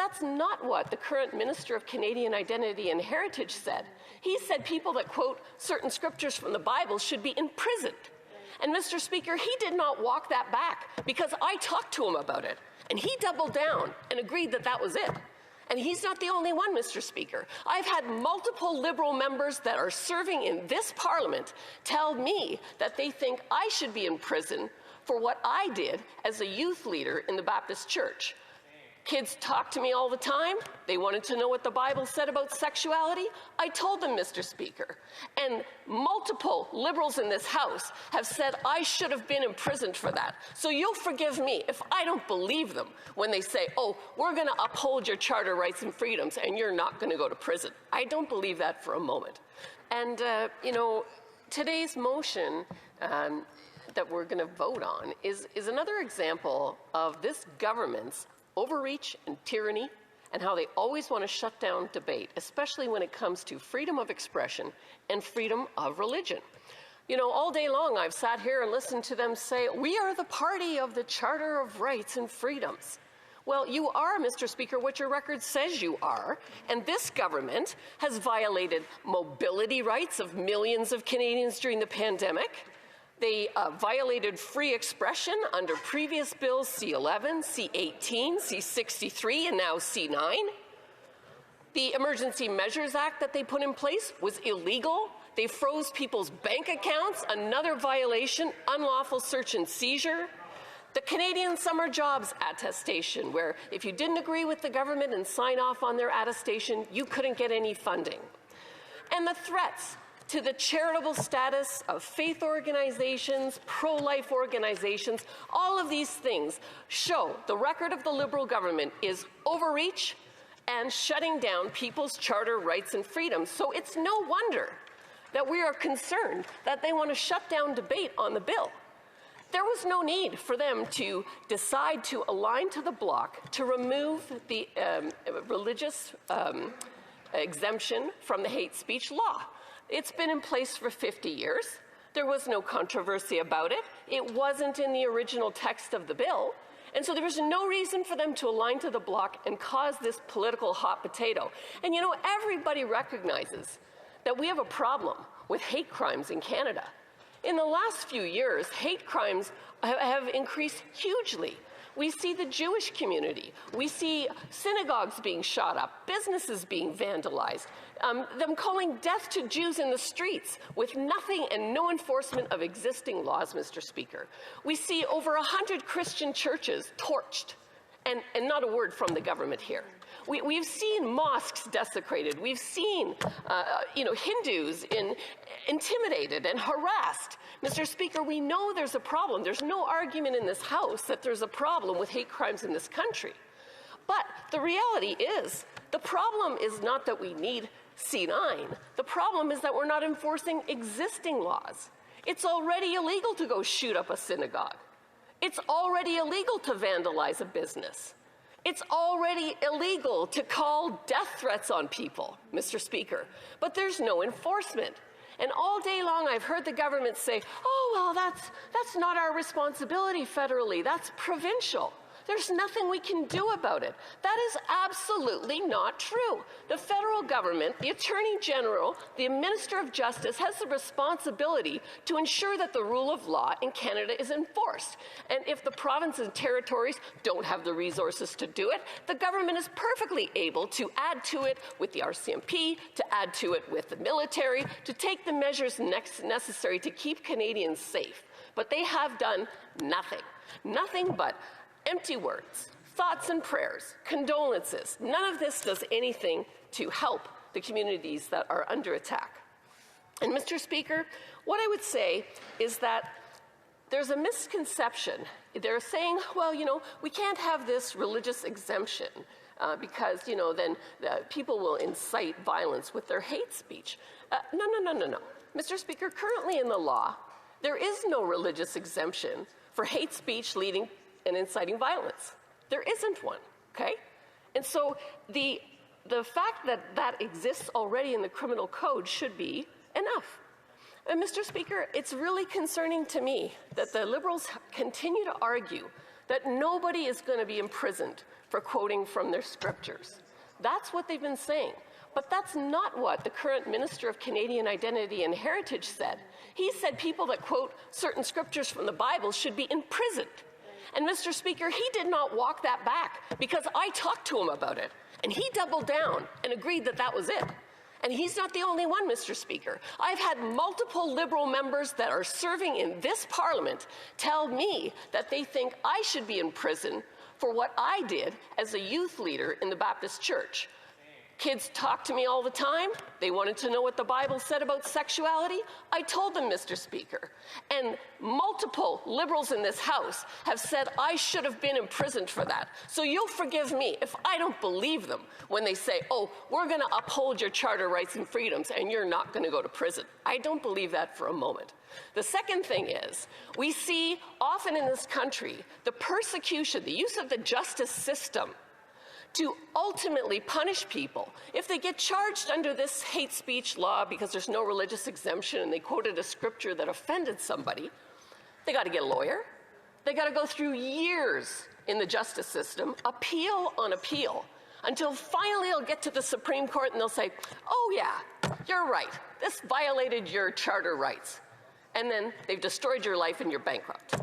that's not what the current Minister of Canadian Identity and Heritage said. He said people that quote certain scriptures from the Bible should be imprisoned. And Mr. Speaker, he did not walk that back because I talked to him about it. And he doubled down and agreed that that was it. And he's not the only one, Mr. Speaker. I've had multiple Liberal members that are serving in this Parliament tell me that they think I should be in prison for what I did as a youth leader in the Baptist Church. Kids talk to me all the time. They wanted to know what the Bible said about sexuality. I told them, Mr. Speaker. And multiple Liberals in this House have said I should have been imprisoned for that. So you'll forgive me if I don't believe them when they say, oh, we're going to uphold your charter rights and freedoms and you're not going to go to prison. I don't believe that for a moment. And, you know, today's motion that we're going to vote on is another example of this government's overreach and tyranny, and how they always want to shut down debate, especially when it comes to freedom of expression and freedom of religion. You know, all day long I've sat here and listened to them say, we are the party of the Charter of Rights and Freedoms. Well, you are, Mr. Speaker, what your record says you are, and this government has violated mobility rights of millions of Canadians during the pandemic. They violated free expression under previous bills C11, C18, C63, and now C9. The Emergency Measures Act that they put in place was illegal. They froze people's bank accounts, another violation, unlawful search and seizure. The Canadian Summer Jobs Attestation, where if you didn't agree with the government and sign off on their attestation, you couldn't get any funding. And the threats to the charitable status of faith organizations, pro-life organizations, all of these things show the record of the Liberal government is overreach and shutting down people's charter rights and freedoms. So it's no wonder that we are concerned that they want to shut down debate on the bill. There was no need for them to decide to align to the bloc to remove the religious exemption from the hate speech law. It's been in place for 50 years. There was no controversy about it. It wasn't in the original text of the bill. And so there was no reason for them to align to the bloc and cause this political hot potato. And you know, everybody recognizes that we have a problem with hate crimes in Canada. In the last few years, hate crimes have increased hugely. We see the Jewish community. We see synagogues being shot up, businesses being vandalized, them calling death to Jews in the streets with nothing and no enforcement of existing laws, Mr. Speaker. We see over 100 Christian churches torched, and not a word from the government here. We've seen mosques desecrated. We've seen, Hindus intimidated and harassed. Mr. Speaker, we know there's a problem. There's no argument in this House that there's a problem with hate crimes in this country. But the reality is, the problem is not that we need C9. The problem is that we're not enforcing existing laws. It's already illegal to go shoot up a synagogue. It's already illegal to vandalize a business. It's already illegal to call death threats on people, Mr. Speaker, but there's no enforcement. And all day long I've heard the government say, oh, well, that's not our responsibility federally, that's provincial. There's nothing we can do about it. That is absolutely not true. The federal government, the Attorney General, the Minister of Justice has the responsibility to ensure that the rule of law in Canada is enforced. And if the provinces and territories don't have the resources to do it, the government is perfectly able to add to it with the RCMP, to add to it with the military, to take the measures necessary to keep Canadians safe. But they have done nothing. Nothing but empty words, thoughts and prayers, condolences. None of this does anything to help the communities that are under attack. And Mr. Speaker, what I would say is that there's a misconception. They're saying, well, we can't have this religious exemption because, then people will incite violence with their hate speech. No. Mr. Speaker, currently in the law, there is no religious exemption for hate speech leading and inciting violence. There isn't one, okay? And so the fact that that exists already in the criminal code should be enough. And Mr. Speaker, it's really concerning to me that the Liberals continue to argue that nobody is going to be imprisoned for quoting from their scriptures. That's what they've been saying. But that's not what the current Minister of Canadian Identity and Heritage said. He said people that quote certain scriptures from the Bible should be imprisoned. And Mr. Speaker, he did not walk that back because I talked to him about it. And he doubled down and agreed that that was it. And he's not the only one, Mr. Speaker. I've had multiple Liberal members that are serving in this Parliament tell me that they think I should be in prison for what I did as a youth leader in the Baptist Church. Kids talk to me all the time. They wanted to know what the Bible said about sexuality. I told them, Mr. Speaker. And multiple Liberals in this House have said I should have been imprisoned for that. So you'll forgive me if I don't believe them when they say, oh, we're going to uphold your charter rights and freedoms and you're not going to go to prison. I don't believe that for a moment. The second thing is, we see often in this country the persecution, the use of the justice system to ultimately punish people. If they get charged under this hate speech law because there's no religious exemption and they quoted a scripture that offended somebody, they got to get a lawyer. They got to go through years in the justice system, appeal on appeal, until finally they'll get to the Supreme Court and they'll say, oh yeah, you're right, this violated your charter rights. And then they've destroyed your life and you're bankrupt.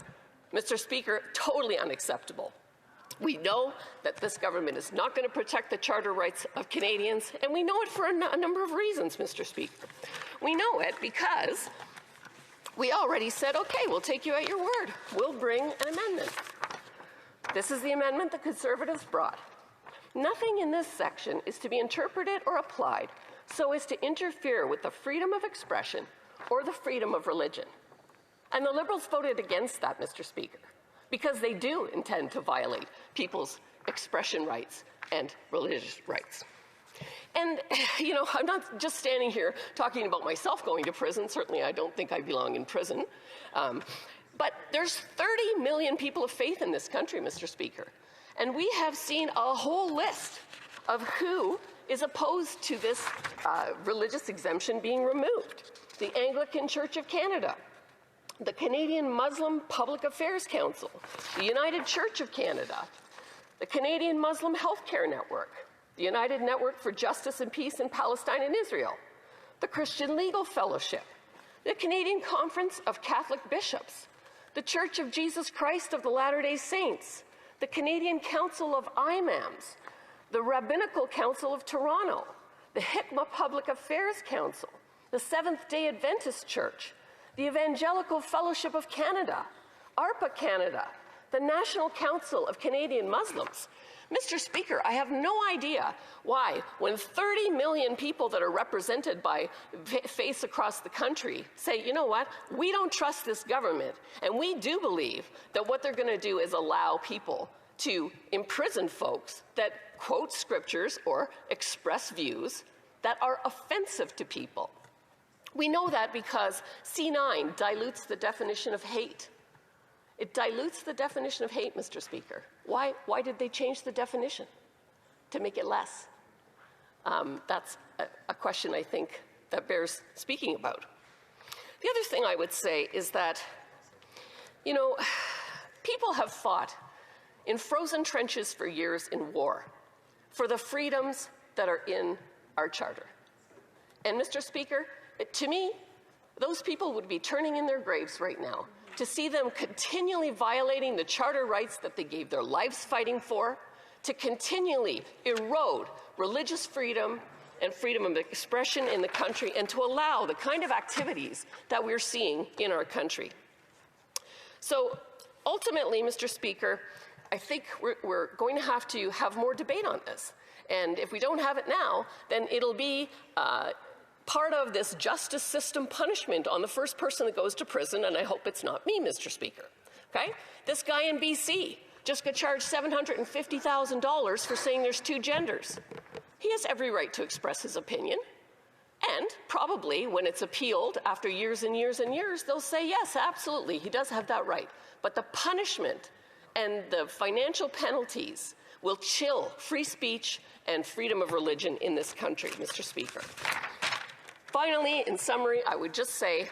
Mr. Speaker, totally unacceptable. We know that this government is not going to protect the charter rights of Canadians, and we know it for a number of reasons, Mr. Speaker. We know it because we already said, okay, we'll take you at your word. We'll bring an amendment. This is the amendment the Conservatives brought. Nothing in this section is to be interpreted or applied so as to interfere with the freedom of expression or the freedom of religion. And the Liberals voted against that, Mr. Speaker, because they do intend to violate people's expression rights and religious rights. And, you know, I'm not just standing here talking about myself going to prison. Certainly I don't think I belong in prison. But there's 30 million people of faith in this country, Mr. Speaker. And we have seen a whole list of who is opposed to this religious exemption being removed. The Anglican Church of Canada, the Canadian Muslim Public Affairs Council, the United Church of Canada, the Canadian Muslim Healthcare Network, the United Network for Justice and Peace in Palestine and Israel, the Christian Legal Fellowship, the Canadian Conference of Catholic Bishops, the Church of Jesus Christ of the Latter-day Saints, the Canadian Council of Imams, the Rabbinical Council of Toronto, the Hikmah Public Affairs Council, the Seventh-day Adventist Church, the Evangelical Fellowship of Canada, ARPA Canada, the National Council of Canadian Muslims. Mr. Speaker, I have no idea why, when 30 million people that are represented by faiths across the country say, you know what, we don't trust this government, and we do believe that what they're going to do is allow people to imprison folks that quote scriptures or express views that are offensive to people. We know that because C9 dilutes the definition of hate. It dilutes the definition of hate, Mr. Speaker. Why did they change the definition? To make it less. That's a question I think that bears speaking about. The other thing I would say is that, you know, people have fought in frozen trenches for years in war for the freedoms that are in our charter. And Mr. Speaker, to me, those people would be turning in their graves right now to see them continually violating the charter rights that they gave their lives fighting for, to continually erode religious freedom and freedom of expression in the country, and to allow the kind of activities that we're seeing in our country. So ultimately, Mr. Speaker, I think we're going to have more debate on this. And if we don't have it now, then it'll be part of this justice system punishment on the first person that goes to prison, and I hope it's not me, Mr. Speaker. Okay? This guy in BC just got charged $750,000 for saying there's two genders. He has every right to express his opinion, and probably when it's appealed after years and years and years, they'll say, yes, absolutely, he does have that right. But the punishment and the financial penalties will chill free speech and freedom of religion in this country, Mr. Speaker. Finally, in summary, I would just say,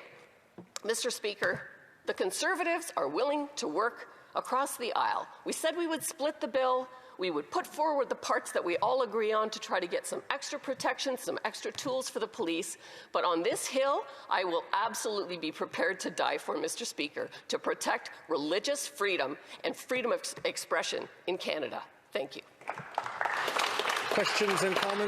Mr. Speaker, the Conservatives are willing to work across the aisle. We said we would split the bill. We would put forward the parts that we all agree on to try to get some extra protection, some extra tools for the police. But on this Hill, I will absolutely be prepared to die for, Mr. Speaker, to protect religious freedom and freedom of expression in Canada. Thank you. Questions and comments?